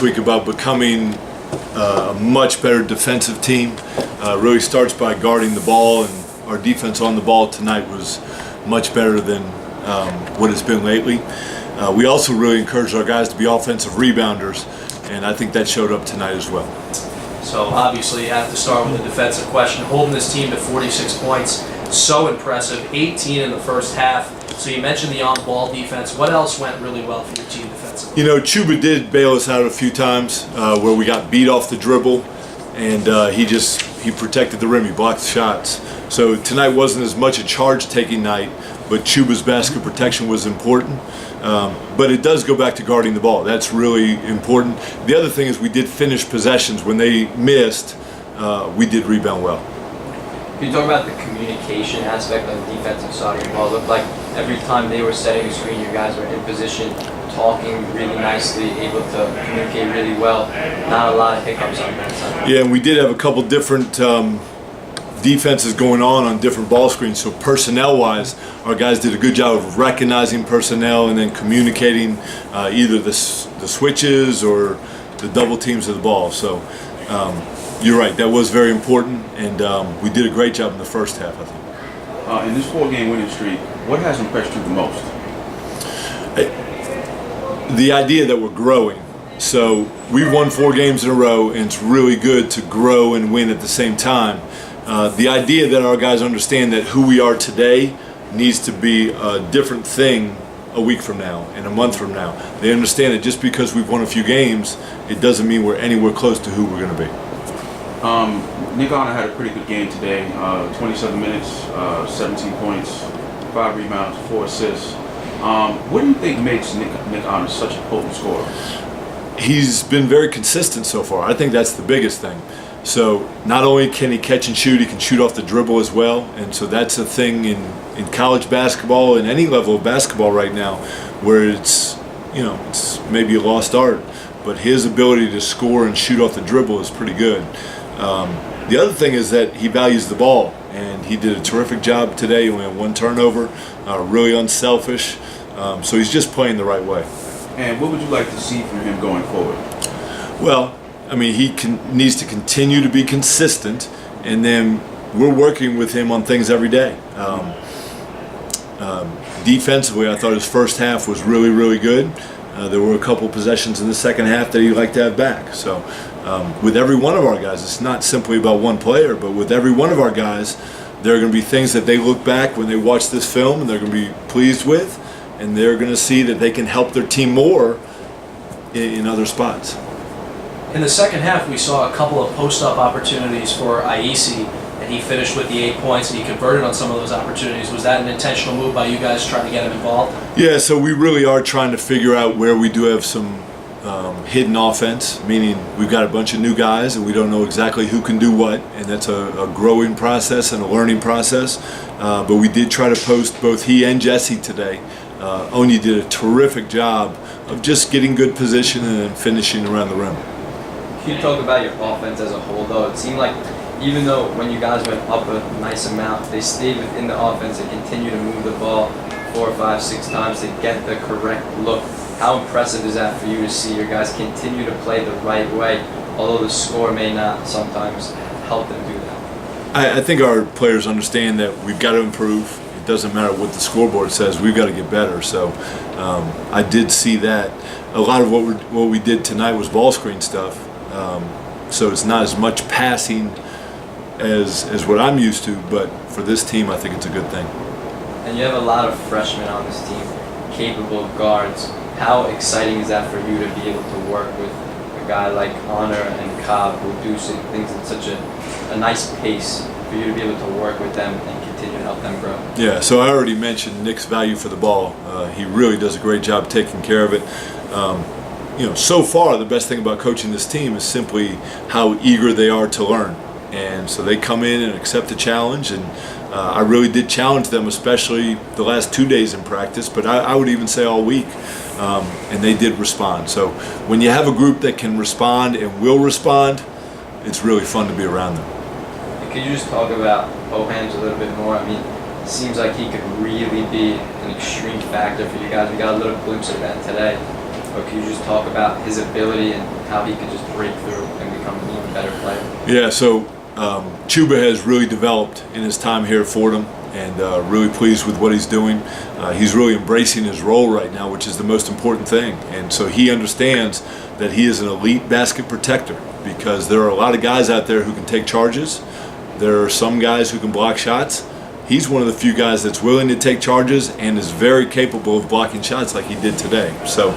week about becoming a much better defensive team. Really starts by guarding the ball, and our defense on the ball tonight was much better than what it's been lately. We also really encouraged our guys to be offensive rebounders, and I think that showed up tonight as well. So obviously you have to start with the defensive question. Holding this team to 46 points, so impressive. 18 in the first half. So you mentioned the on-ball defense. What else went really well for your team defensively? You know, Chuba did bail us out a few times where we got beat off the dribble, and he protected the rim. He blocked the shots. So tonight wasn't as much a charge-taking night, but Chuba's basket protection was important. But it does go back to guarding the ball. That's really important. The other thing is we did finish possessions. When they missed, we did rebound well. Can you talk about the communication aspect on the defensive side of your ball? It looked like every time they were setting a screen, you guys were in position, talking really nicely, able to communicate really well. Not a lot of hiccups on that side. Yeah, and we did have a couple different defenses going on different ball screens. So personnel-wise, our guys did a good job of recognizing personnel and then communicating either the switches or the double teams of the ball. So you're right, that was very important, and we did a great job in the first half, I think. In this 4-game winning streak, what has impressed you the most? The idea that we're growing. So we've won 4 games in a row, and it's really good to grow and win at the same time. The idea that our guys understand that who we are today needs to be a different thing a week from now and a month from now. They understand that just because we've won a few games, it doesn't mean we're anywhere close to who we're going to be. Nick Honor had a pretty good game today. 27 minutes, 17 points, 5 rebounds, 4 assists. What do you think makes Nick Honor such a potent scorer? He's been very consistent so far. I think that's the biggest thing. So not only can he catch and shoot, he can shoot off the dribble as well. And so that's a thing in college basketball and any level of basketball right now where it's maybe a lost art. But his ability to score and shoot off the dribble is pretty good. The other thing is that he values the ball, and he did a terrific job today. He only had 1 turnover, really unselfish. So he's just playing the right way. And what would you like to see from him going forward? Well, I mean, he needs to continue to be consistent, and then we're working with him on things every day. Defensively, I thought his first half was really, really good. There were a couple possessions in the second half that he'd like to have back. So with every one of our guys, it's not simply about one player, but with every one of our guys, there are going to be things that they look back when they watch this film and they're going to be pleased with, and they're going to see that they can help their team more in other spots. In the second half, we saw a couple of post-up opportunities for Aisi, and he finished with the 8 points, and he converted on some of those opportunities. Was that an intentional move by you guys trying to get him involved? Yeah, so we really are trying to figure out where we do have some hidden offense, meaning we've got a bunch of new guys and we don't know exactly who can do what, and that's a growing process and a learning process. But we did try to post both he and Jesse today. Oni did a terrific job of just getting good position and then finishing around the rim. Can you talk about your offense as a whole, though? It seemed like even though when you guys went up a nice amount, they stayed within the offense and continued to move the ball 4, 5, 6 times to get the correct look. How impressive is that for you to see your guys continue to play the right way, although the score may not sometimes help them do that? I think our players understand that we've got to improve. It doesn't matter what the scoreboard says. We've got to get better. So I did see that. A lot of what we did tonight was ball screen stuff. So it's not as much passing as what I'm used to, but for this team, I think it's a good thing. And you have a lot of freshmen on this team, capable guards. How exciting is that for you to be able to work with a guy like Honor and Cobb who do things at such a nice pace, for you to be able to work with them and continue to help them grow? Yeah, so I already mentioned Nick's value for the ball. He really does a great job taking care of it. So far, the best thing about coaching this team is simply how eager they are to learn. And so they come in and accept the challenge, and I really did challenge them, especially the last 2 days in practice, but I would even say all week, and they did respond. So when you have a group that can respond and will respond, it's really fun to be around them. And could you just talk about Bohams a little bit more? I mean, it seems like he could really be an extreme factor for you guys. We got a little glimpse of that today. but could you just talk about his ability and how he could just break through and become an even better player? Yeah, so Chuba has really developed in his time here at Fordham, and really pleased with what he's doing. He's really embracing his role right now, which is the most important thing. And so he understands that he is an elite basket protector, because there are a lot of guys out there who can take charges. There are some guys who can block shots. He's one of the few guys that's willing to take charges and is very capable of blocking shots like he did today. So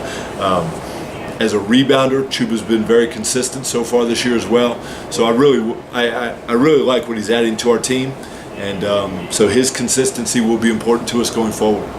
as a rebounder, Chuba's been very consistent so far this year as well. So I really like what he's adding to our team. And so his consistency will be important to us going forward.